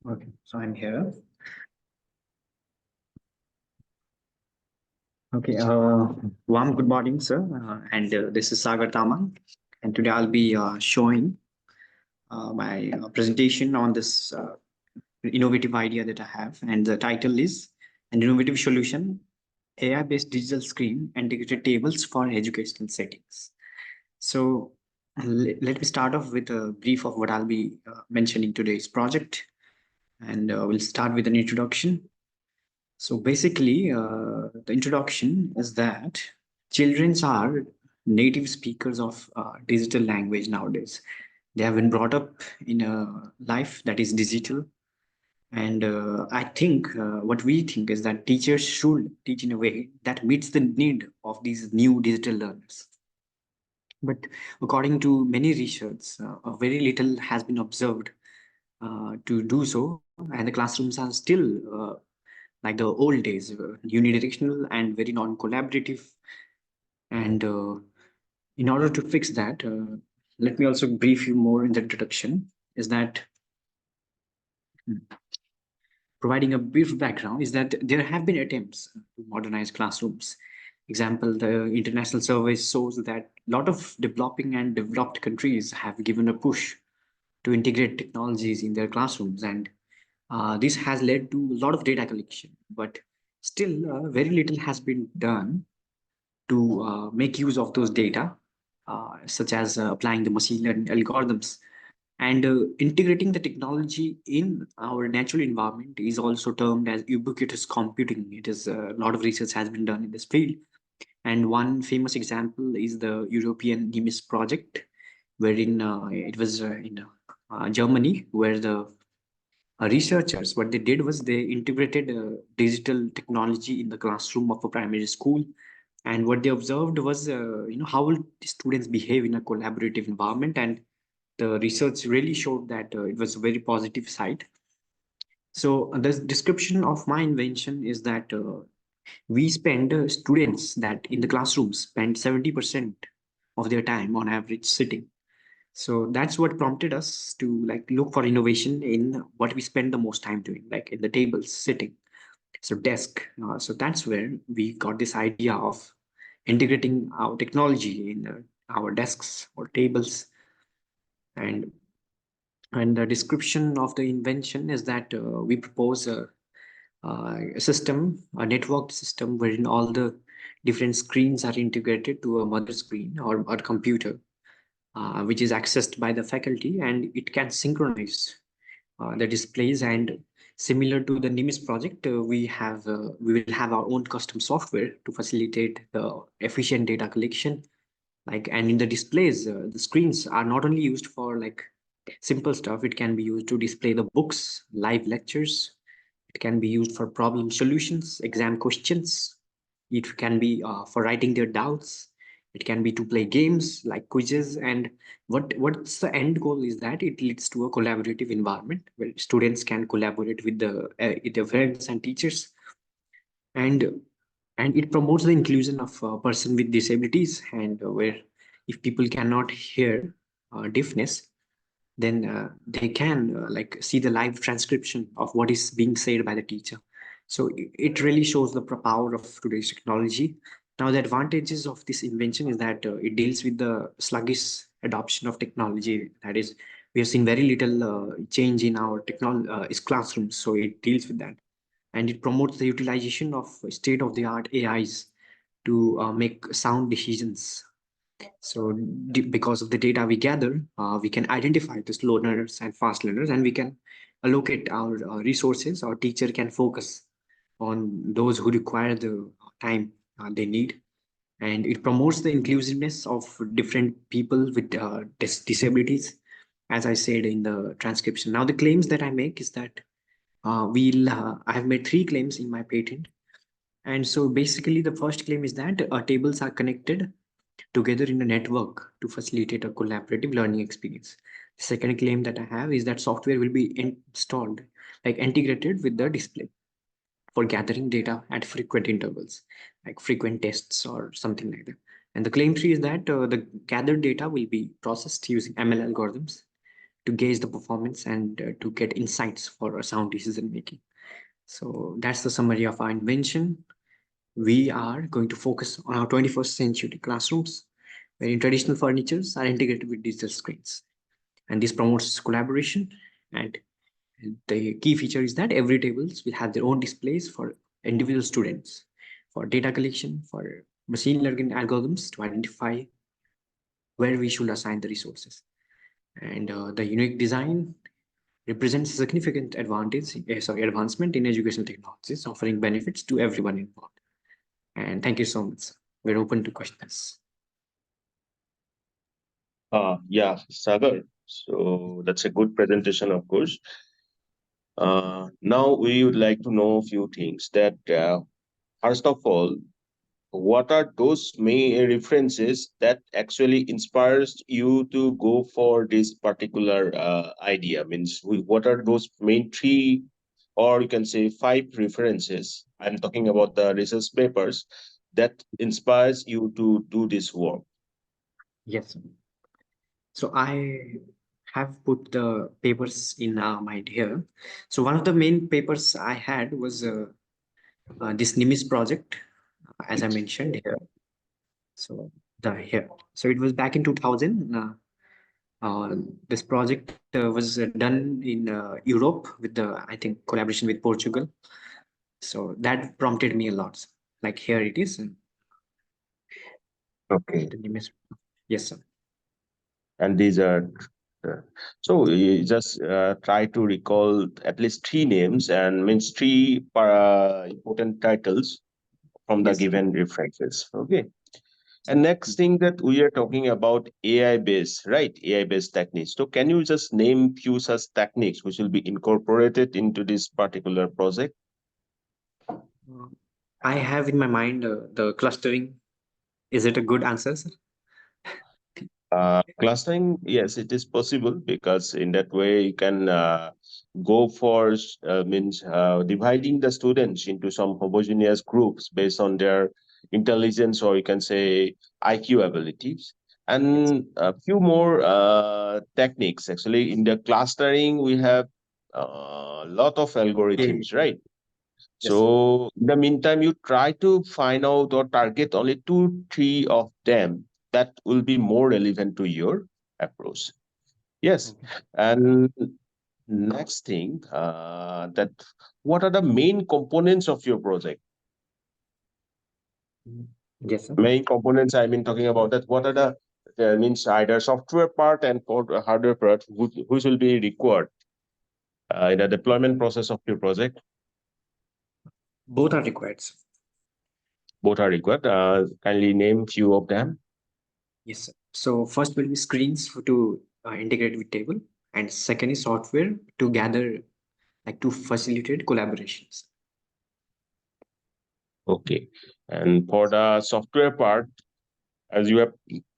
Okay, so I'm here. Okay, warm good morning, sir. And this is Sagar Tamang. And today I'll be showing my presentation on this innovative idea that I have. And the title is An Innovative Solution AI-based digital screen integrated tables for educational settings. So let me start off with a brief of what I'll be mentioning today's project. And we'll start with an introduction. So basically, the introduction is that children are native speakers of digital language nowadays. They have been brought up in a life that is digital. And I think what we think is that teachers should teach in a way that meets the need of these new digital learners. But according to many research, very little has been observed to do so, and the classrooms are still like the old days, unidirectional and very non-collaborative. And in order to fix that, let me also brief you more in the introduction. Is that providing a brief background is that there have been attempts to modernize classrooms. Example, the international survey shows that a lot of developing and developed countries have given a push to integrate technologies in their classrooms, and this has led to a lot of data collection. But still, very little has been done to make use of those data, such as applying the machine learning algorithms. And integrating the technology in our natural environment is also termed as ubiquitous computing. It is a lot of research has been done in this field. And one famous example is the European NIMS project, wherein it was in Germany, where the researchers, what they did was they integrated digital technology in the classroom of a primary school. And what they observed was how will the students behave in a collaborative environment. And the research really showed that it was a very positive side. So the description of my invention is that we spend students that in the classroom spend 70% of their time on average sitting. So that's what prompted us to like look for innovation in what we spend the most time doing, like in the tables sitting. So desk. So that's where we got this idea of integrating our technology in our desks or tables. And the description of the invention is that we propose a system, a networked system, wherein all the different screens are integrated to a mother screen or a computer, which is accessed by the faculty, and it can synchronize the displays. And similar to the NIMS project, we will have our own custom software to facilitate the efficient data collection. Like, and in the displays, the screens are not only used for like simple stuff. It can be used to display the books, live lectures. It can be used for problem solutions, exam questions. It can be for writing their doubts. It can be to play games like quizzes. And what's the end goal is that it leads to a collaborative environment where students can collaborate with their friends and teachers. And it promotes the inclusion of a person with disabilities, and where if people cannot hear deafness, then they can like see the live transcription of what is being said by the teacher. So it really shows the power of today's technology. Now the advantages of this invention is that it deals with the sluggish adoption of technology. That is, we have seen very little change in our technology classrooms, so it deals with that. And it promotes the utilization of state of the art AIs to make sound decisions. So because of the data we gather, we can identify the slow learners and fast learners, and we can allocate our resources. Our teacher can focus on those who require the time they need. And it promotes the inclusiveness of different people with disabilities, as I said in the transcription. Now, the claims that I make is that I have made three claims in my patent. And so basically, the first claim is that tables are connected together in a network to facilitate a collaborative learning experience. The second claim that I have is that software will be installed, like integrated with the display for gathering data at frequent intervals, like frequent tests or something like that. And the claim three is that the gathered data will be processed using ML algorithms to gauge the performance and to get insights for a sound decision making. So that's the summary of our invention. We are going to focus on our 21st century classrooms, wherein traditional furnitures are integrated with digital screens. And this promotes collaboration. And the key feature is that every tables will have their own displays for individual students, for data collection, for machine learning algorithms to identify where we should assign the resources. And the unique design represents a significant advancement in educational technologies, offering benefits to everyone involved. And thank you so much. We're open to questions. Yeah, Sagar. So that's a good presentation, of course. Now we would like to know a few things that, first of all, what are those main references that actually inspires you to go for this particular idea? Means what are those main three, or you can say five references? I'm talking about the research papers that inspires you to do this work. Yes. So I have put the papers in my here. So one of the main papers I had was this NIMIS project, as I mentioned here. So the here. So it was back in 2000. This project was done in Europe with the, I think, collaboration with Portugal. So that prompted me a lot. Like here it is. Okay. The NIMIS. Yes, sir. And these are uh, so you just try to recall at least three names and means three important titles from the Yes, sir. given references. Okay. And next thing that we are talking about AI based, right? AI based techniques. So can you just name few such techniques which will be incorporated into this particular project? Uh, I have in my mind the clustering. Is it a good answer, sir? Clustering, yes, it is possible because in that way you can go for means dividing the students into some homogeneous groups based on their intelligence, or you can say IQ abilities. Yes. And a few more techniques. Actually, in the clustering, we have a lot of Yeah. algorithms, right? Yes. So in the meantime, you try to find out or target only two, three of them that will be more relevant to your approach. Yes. Okay. And next thing, that what are the main components of your project? Mm. Yes, sir. Main components, I mean, talking about that, what are the means either software part and for hardware part, which will be required in the deployment process of your project? Both are required, sir. Both are required. Kindly name few of them. Yes, sir. So first will be screens to integrate with table, and second is software to gather, like to facilitate collaborations. Okay. And for the software part, as you have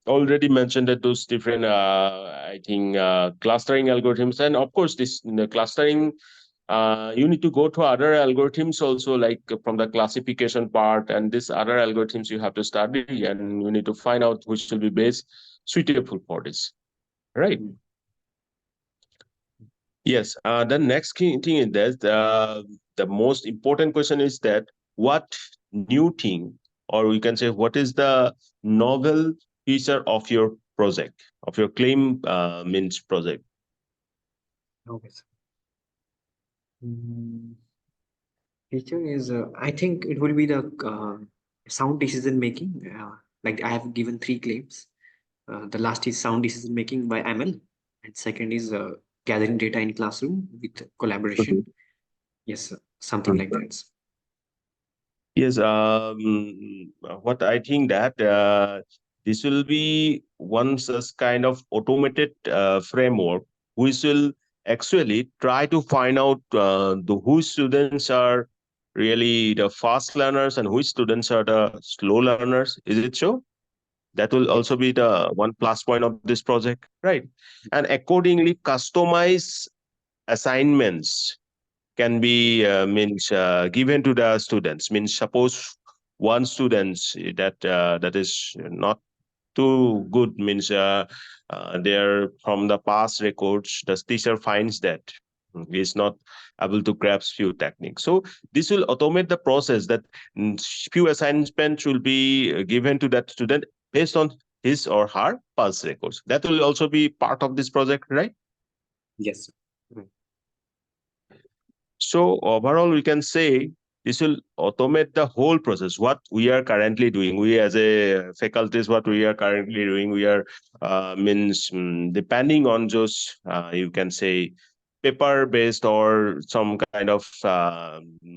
already mentioned that those different, I think, clustering algorithms, and of course, this in the clustering, you need to go to other algorithms also, like from the classification part, and these other algorithms you have to study, and you need to find out which will be best suitable for this, right? Mm. Yes. The next key thing is that the most important question is that what new thing, or we can say, what is the novel feature of your project, of your claim means project? Okay, sir. Mm, Feature is, I think it will be the sound decision making. Like I have given three claims. The last is sound decision making by ML, and second is gathering data in classroom with collaboration. Mhm. Yes, sir. Something like that. Yes, what I think that this will be one such kind of automated framework which will actually try to find out the which students are really the fast learners and which students are the slow learners. Is it so? That will Yes. also be the one plus point of this project, right? And accordingly, customize assignments can be means given to the students. Means suppose one students that that is not too good, means there from the past records, the teacher finds that he is not able to grasp few techniques. So this will automate the process that few assignments will be given to that student based on his or her past records. That will also be part of this project, right? Yes. So overall, we can say this will automate the whole process. What we are currently doing, we as a faculties, what we are currently doing, we are depending on just you can say paper based or some kind of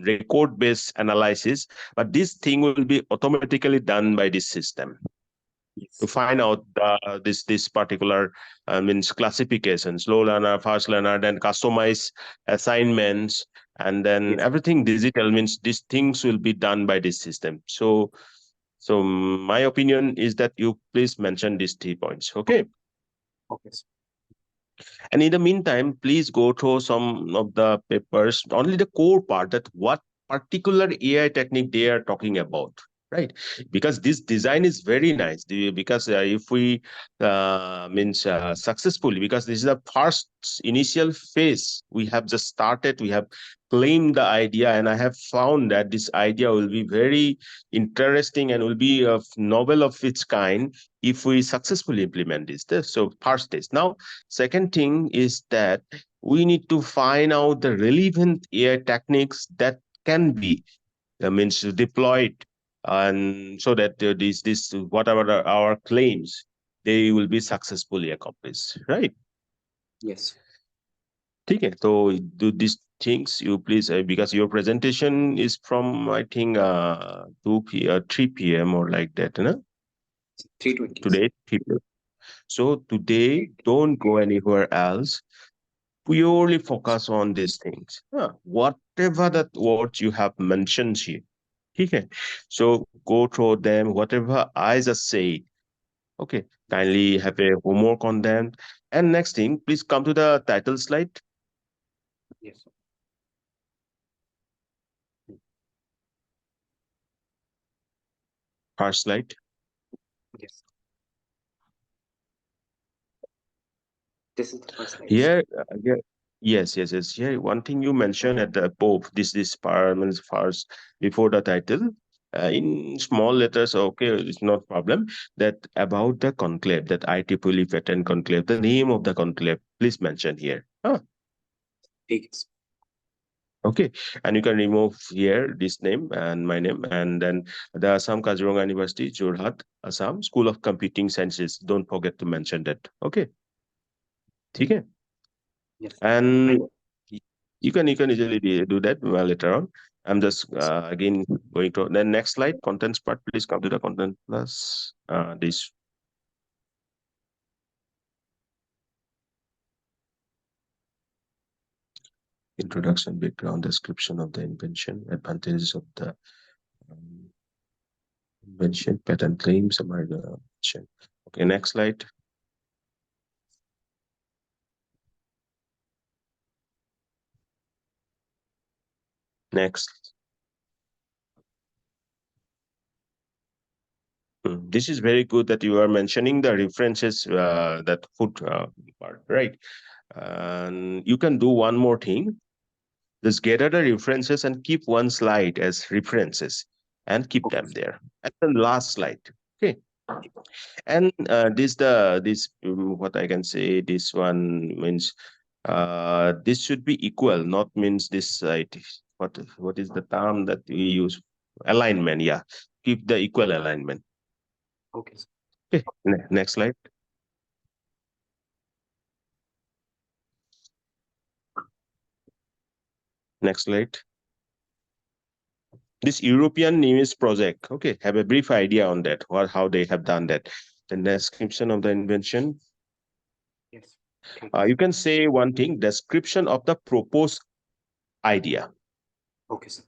record based analysis. But this thing will be automatically done by this system to Yes. find out this particular means classifications, low learner, fast learner, then customize assignments, and then Yes. everything digital means these things will be done by this system. So my opinion is that you please mention these 3 points, okay? Okay, sir. And in the meantime, please go through some of the papers, only the core part that what particular AI technique they are talking about, right? Because this design is very nice. Because if we means successfully, because this is the first initial phase, we have just started, we have claimed the idea, and I have found that this idea will be very interesting and will be a novel of its kind if we successfully implement this. So first stage. Now, second thing is that we need to find out the relevant AI techniques that can be means deployed, and so that this whatever our claims they will be successfully accomplished, right? Yes. Okay, so do these things you please because your presentation is from I think 3 p.m. or like that, you know? 320. Today 3 p.m. So today don't go anywhere else, purely focus on these things. Whatever that words you have mentioned here. Okay. So go through them, whatever I just say. Okay. Yes. Kindly have a homework on them. And next thing, please come to the title slide, Yes. first slide. Yes. This is the first slide, sir. Here, yes. Here, one thing you mentioned at the above, this part means first before the title, in small letters. Okay, it's not problem. That about the conclave, that IEEE patent conclave, the name of the conclave, please mention here. Yes. Okay, and you can remove here this name and my name, and then the Assam Kaziranga University, Jorhat, Assam School of Computing Sciences. Don't forget to mention that. Okay, okay. Yes. I And will. y- you can easily do that later on. I'm just again going to the next slide, contents part. Please come to the content plus this introduction, background, description of the invention, advantages of the um, invention, patent claims, summary of the invention. Okay, next slide. Next. This is very good that you are mentioning the references that food part, right? And you can do one more thing. Just gather the references and keep one slide as references and keep Okay, them sir. there. And the last slide. Okay. And this what I can say, this one means this should be equal, not means this side. What is the term that we use? Alignment, yeah. Keep the equal alignment. Okay, sir. Okay. Next slide. Next slide. This European News project, okay, have a brief idea on that, what how they have done that. The description of the invention. Yes. Thanks. You can say one thing, description of the proposed idea. Okay, sir.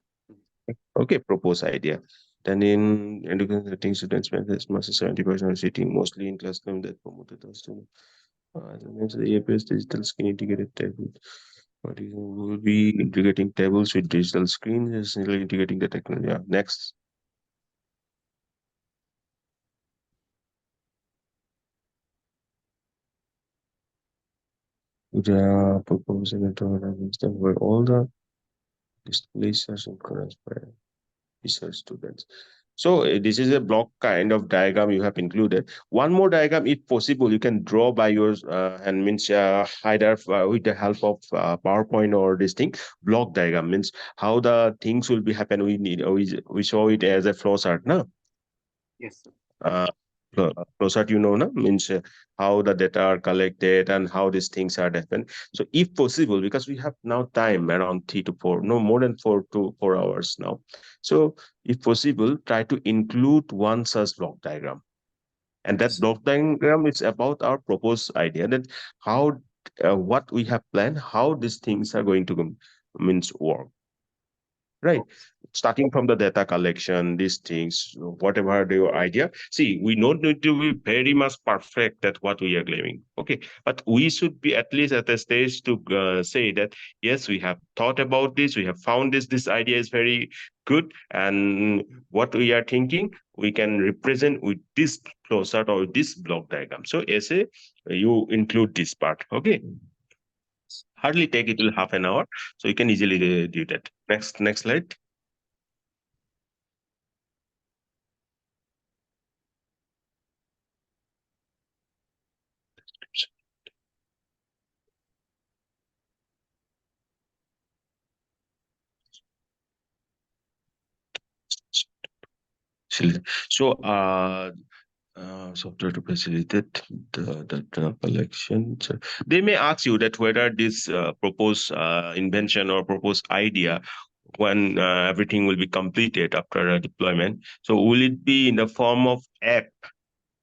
Okay, proposed idea. Then in education setting, students spend as much as 70% of sitting, mostly in classroom that promoted us to the APS digital screen integrated table. But you will be integrating tables with digital screens, essentially integrating the technology. Yeah. Next. proposing it where all the displays are encouraged by research students. So this is a block kind of diagram you have included. One more diagram, if possible, you can draw by your hand, means either with the help of PowerPoint or this thing. Block diagram means how the things will be happen. We show it as a flow chart, no? Yes, sir. uh, Flowchart, na, means how the data are collected and how these things are happened. So if possible, because we have now time around 3 to 4, no more than 4 to 4 hours now. So if possible, try to include one such block diagram. And that Yes. block diagram is about our proposed idea, that how what we have planned, how these things are going to means work. Right, Oh, starting from the data collection, these things, whatever your idea. See, we don't need to be very much perfect at what we are claiming, okay, but we should be at least at a stage to say that yes, we have thought about this, we have found this idea is very good, and what we are thinking we can represent with this flowchart or this block diagram. So as a you include this part, okay, hardly take it will half an hour, so you can easily do that. Next slide. So, software to facilitate the data collection. So they may ask you that whether this proposed invention or proposed idea, when everything will be completed after a deployment, so will it be in the form of app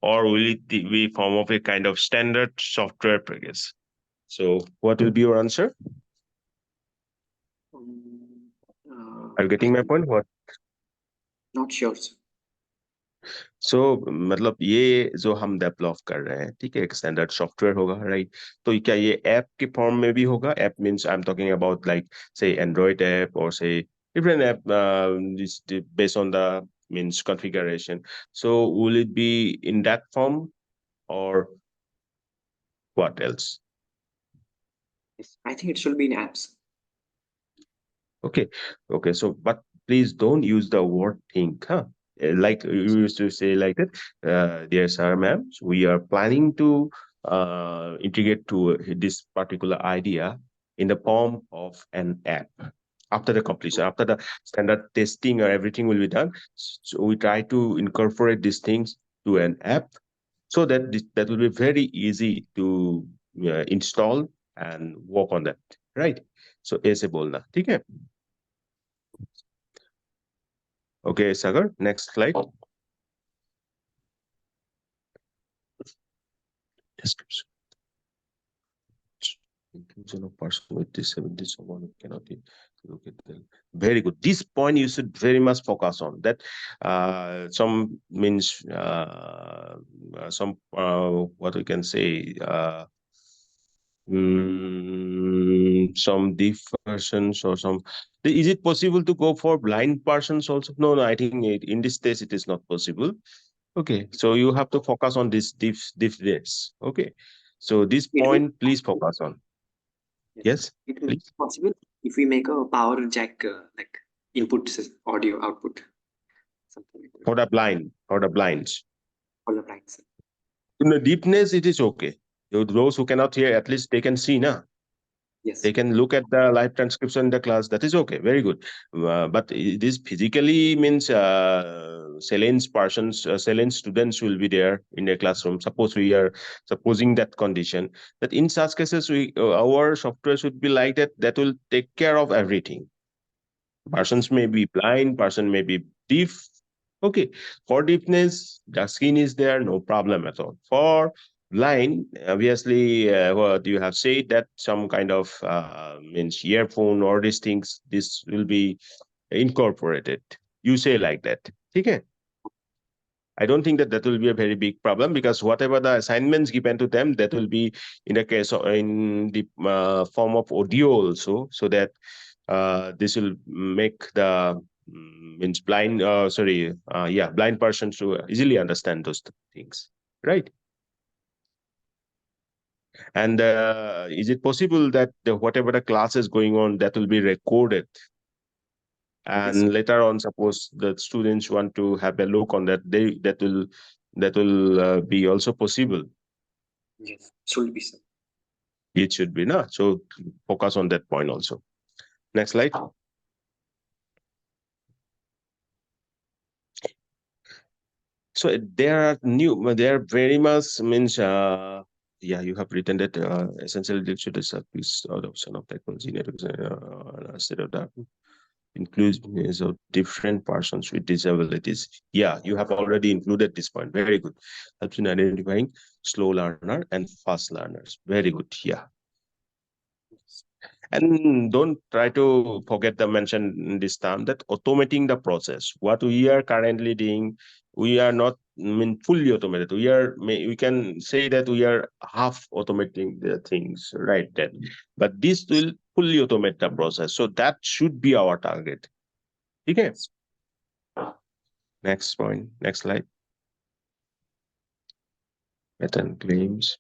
or will it be form of a kind of standard software package? So, what will be your answer? um, Are you getting my I'm point? What? not sure, sir. सो मतलब ये जो हम develop कर रहे हैं, ठीक है, एक स्टैंडर्ड सॉफ्टवेयर होगा, राइट? तो क्या ये ऐप के फॉर्म में भी होगा? App means I am talking about like से एंड्रॉइड ऐप और से different app based on the means configuration. So will it be in that form or what else? Yes, I think it should be in apps. Okay, okay. So, but please don't use the word think, huh? Like you used to say like that. Dear sir, ma'am, so we are planning to integrate to this particular idea in the form of an app. After the completion, after the standard testing or everything will be done, so we try to incorporate these things to an app so that that will be very easy to install and work on that, right? So ऐसे बोलना, ठीक है? Okay, Sagar, next slide. Description. Inclusion of person with disability, someone who cannot look at them. Very good. This point you should very much focus on. That some means some what we can say some deaf persons or some. Is it possible to go for blind persons also? No, no. I think in this case it is not possible. Okay, so you have to focus on this difference. Okay, so this It will, point, please focus on. yes, Yes, it will be please. possible if we make a power jack like input audio output, something like that. For the blinds. All the blinds. In the deepness, it is okay. Those who cannot hear, at least they can see, na. Yes. They can look at the live transcription in the class. That is okay. Very good. But it is physically means Salene students will be there in the classroom. Suppose we are supposing that condition, that in such cases, our software should be like that. That will take care of everything. Persons may be blind, person may be deaf. Okay, for deafness, the skin is there, no problem at all. For blind, obviously, what you have said that some kind of means earphone or these things, this will be incorporated. You say like that. Okay. I don't think that that will be a very big problem because whatever the assignments given to them, that will be in the case of in the form of audio also, so that this will make the means blind sorry yeah, blind persons to easily understand those things, right? And is it possible that whatever the class is going on, that will be recorded? Yes. And later on, suppose the students want to have a look on that, that will be also possible. Yes. Should be, sir. It should be, na. So focus on that point also. Next slide. So there are new, there are very much means. Yeah, you have written that essentially it should service adoption of technology in education instead of that inclusion of different persons with disabilities. Yeah, you have already included this point. Very good. Helps in identifying slow learner and fast learners. Very good. Yeah. And don't try to forget the mention in this term that automating the process. What we are currently doing, we are not fully automated. We can say that we are half automating the things right then. But this will fully automate the process. So that should be our target. Okay. Next point. Next slide. Pattern claims.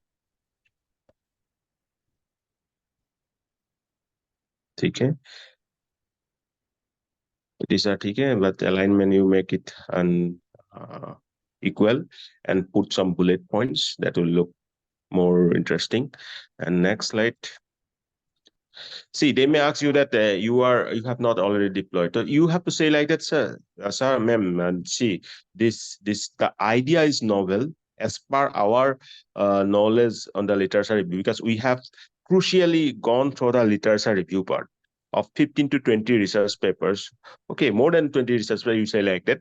Okay. These are okay, but alignment you make it uh, equal and put some bullet points that will look more interesting. And next slide. See, they may ask you that you have not already deployed. So you have to say like that, sir, sir, ma'am, and see, this the idea is novel as per our knowledge on the literature review, because we have crucially gone through the literature review part of 15 to 20 research papers. Okay, more than 20 research papers, you say like that.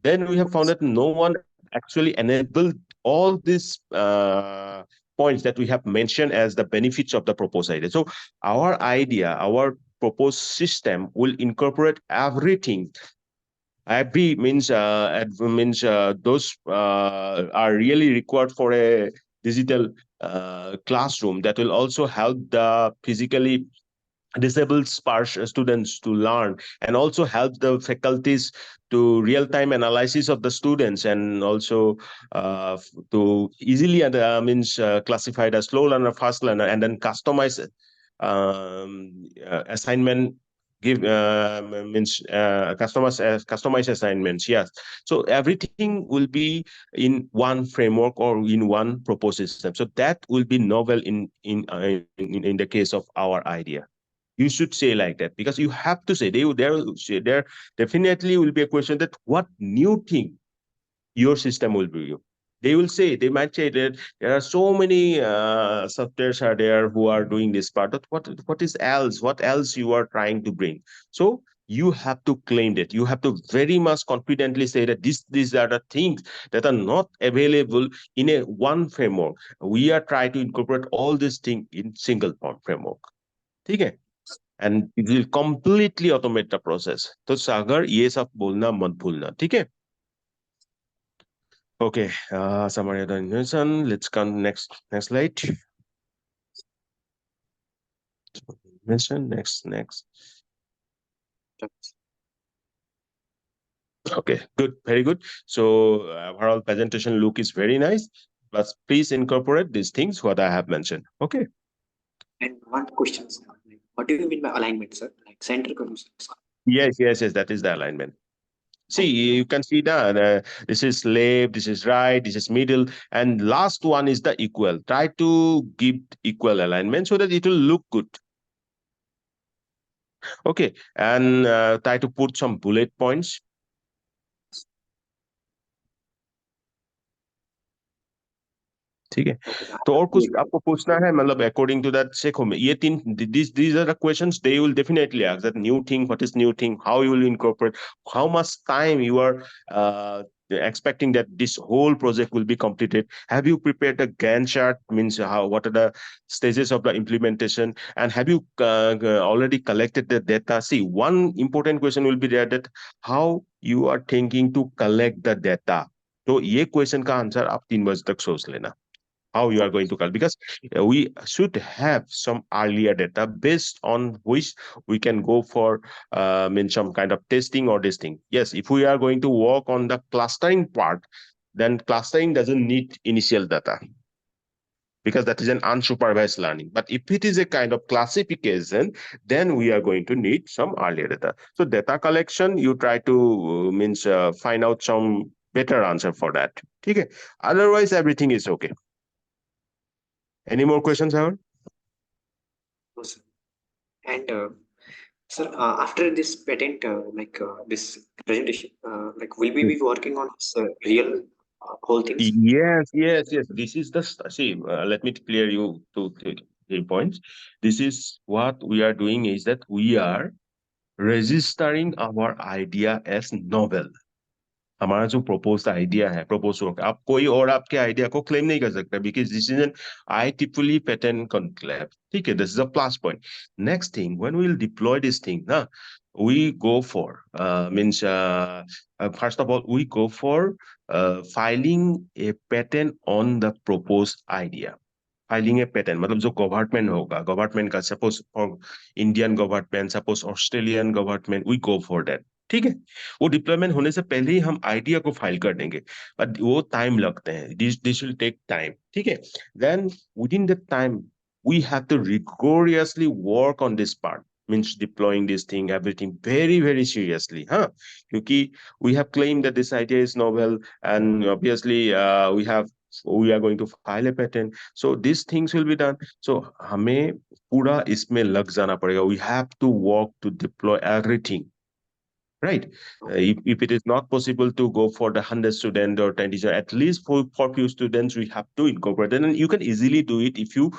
Then we have found that no one actually enabled all these points that we have mentioned as the benefits of the proposed idea. So our idea, our proposed system will incorporate everything. Every means those are really required for a digital classroom that will also help the physically disabled students to learn, and also help the faculties to real-time analysis of the students, and also to easily classify the slow learner, fast learner, and then customize assignment give means customize assignments. Yes, so everything will be in one framework or in one proposed system, so that will be novel in the case of our idea. You should say like that, because you have to say there definitely will be a question that what new thing your system will bring you. They might say that there are so many softwares are there who are doing this part, but what else you are trying to bring. So you have to claim that, you have to very much confidently say that these are the things that are not available in a one framework. We are trying to incorporate all these things in single framework. Okay, and it will completely automate the process. तो सागर ये सब बोलना मत भूलना, ठीक है? Okay, summary of the invention. Let's come next slide. Invention, next. Okay, good, very good. So overall presentation look is very nice, but please incorporate these things what I have mentioned. Okay. And one question, sir. Like, what do you mean by alignment, sir? Like center columns. Yes. That is the alignment. See, you can see that this is left, this is right, this is middle, and last one is the equal. Try to give equal alignment so that it will look good. Okay, and try to put some bullet points. ठीक है, तो और कुछ आपको पूछना है, मतलब according to that देखो ये तीन these are the questions they will definitely ask. That new thing, what is new thing, how you will incorporate, how much time you are expecting that this whole project will be completed. Have you prepared a Gantt chart, means how what are the stages of the implementation, and have you already collected the data? See, one important question will be there, that how you are thinking to collect the data. तो ये question का answer आप 3 बजे तक सोच लेना, how you are going to calculate, because we should have some earlier data based on which we can go for some kind of testing or this thing. Yes, if we are going to work on the clustering part, then clustering doesn't need initial data. because that is an unsupervised learning. But if it is a kind of classification, then we are going to need some earlier data. So data collection, you try to means find out some better answer for that. Okay. Otherwise, everything is okay. Any more questions, Howard? No, sir. And sir, after this patent, this presentation, will we be working on this, real whole things? Yes, yes, yes. This is the see. Let me clear you two, three points. This is what we are doing is that we are registering our idea as novel. हमारा जो proposed idea है proposed work आप कोई और आपके idea को claim नहीं कर सकता because this is an IEEE patent conclave ठीक है this is a plus point. Next thing when we will deploy this thing ना we go for means first of all we go for filing a patent on the proposed idea. Filing a patent मतलब जो government होगा government का suppose for Indian government suppose Australian government we go for that ठीक है वो deployment होने से पहले ही हम आइडिया को फाइल कर देंगे बट वो टाइम लगते हैं दिस विल टेक टाइम ठीक है then within that time we have to rigorously work on this part means deploying this thing everything very very seriously huh because we have claimed that this idea is novel and obviously we are going to file a patent so these things will be done so हमें पूरा इसमें लग जाना पड़ेगा we have to work to deploy everything right if it is not possible to go for the 100 student or 10 teacher at least for few students we have to incorporate it and you can easily do it if you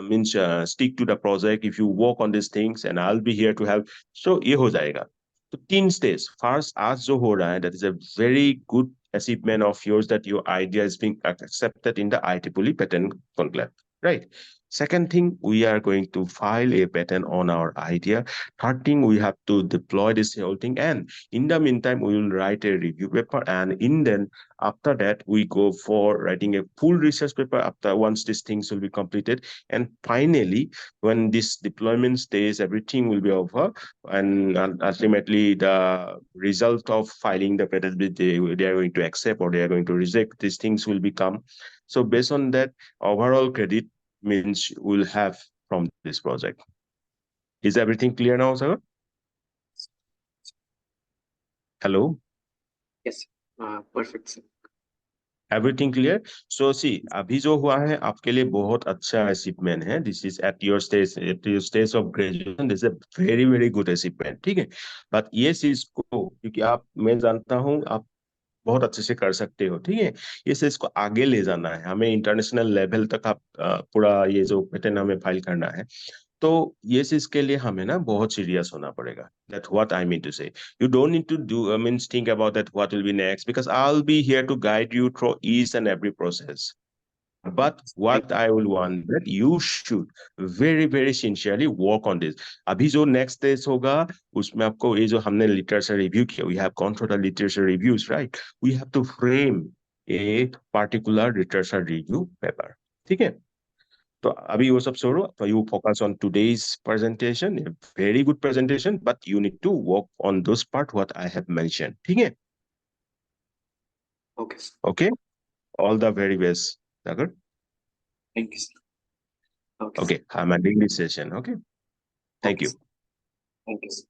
means stick to the project if you work on these things and I'll be here to help so ये हो जाएगा तो तीन stage first आज जो हो रहा है that is a very good achievement of yours that your idea is being accepted in the IEEE patent conclave right second thing we are going to file a patent on our idea third thing we have to deploy this whole thing and in the meantime we will write a review paper and in then after that we go for writing a full research paper after once these things will be completed and finally when this deployment stage everything will be over and ultimately the result of filing the patent they are going to accept or they are going to reject these things will become so based on that overall credit means we'll have from this project. Is everything clear now, sir? Hello? Yes, perfect, sir. Everything clear? So see, अभी जो हुआ है आपके लिए बहुत अच्छा achievement है. This is at your stage of graduation. This is a very very good achievement. ठीक है? But ये चीज को क्योंकि आप मैं जानता हूँ आप बहुत अच्छे से कर सकते हो ठीक है ये से इसको आगे ले जाना है हमें इंटरनेशनल लेवल तक आप पूरा ये जो पेटेंट हमें फाइल करना है तो ये चीज के लिए हमें ना बहुत सीरियस होना पड़ेगा that what I mean to say you don't need to do means think about that what will be next because I will be here to guide you through each and every process but Thank what I will want that you should very very sincerely work on this अभी जो next stage होगा उसमें आपको ये जो हमने literature review किया we have gone through the literature reviews right we have to frame a particular literature review paper ठीक है तो अभी वो सब छोड़ो तो you focus on today's presentation a very good presentation but you need to work on those part what I have mentioned ठीक है Okay, sir. okay all the very best Sagar Thank you, sir. Okay, sir. okay I'm ending this session okay thank Okay, you sir. Thank you, sir.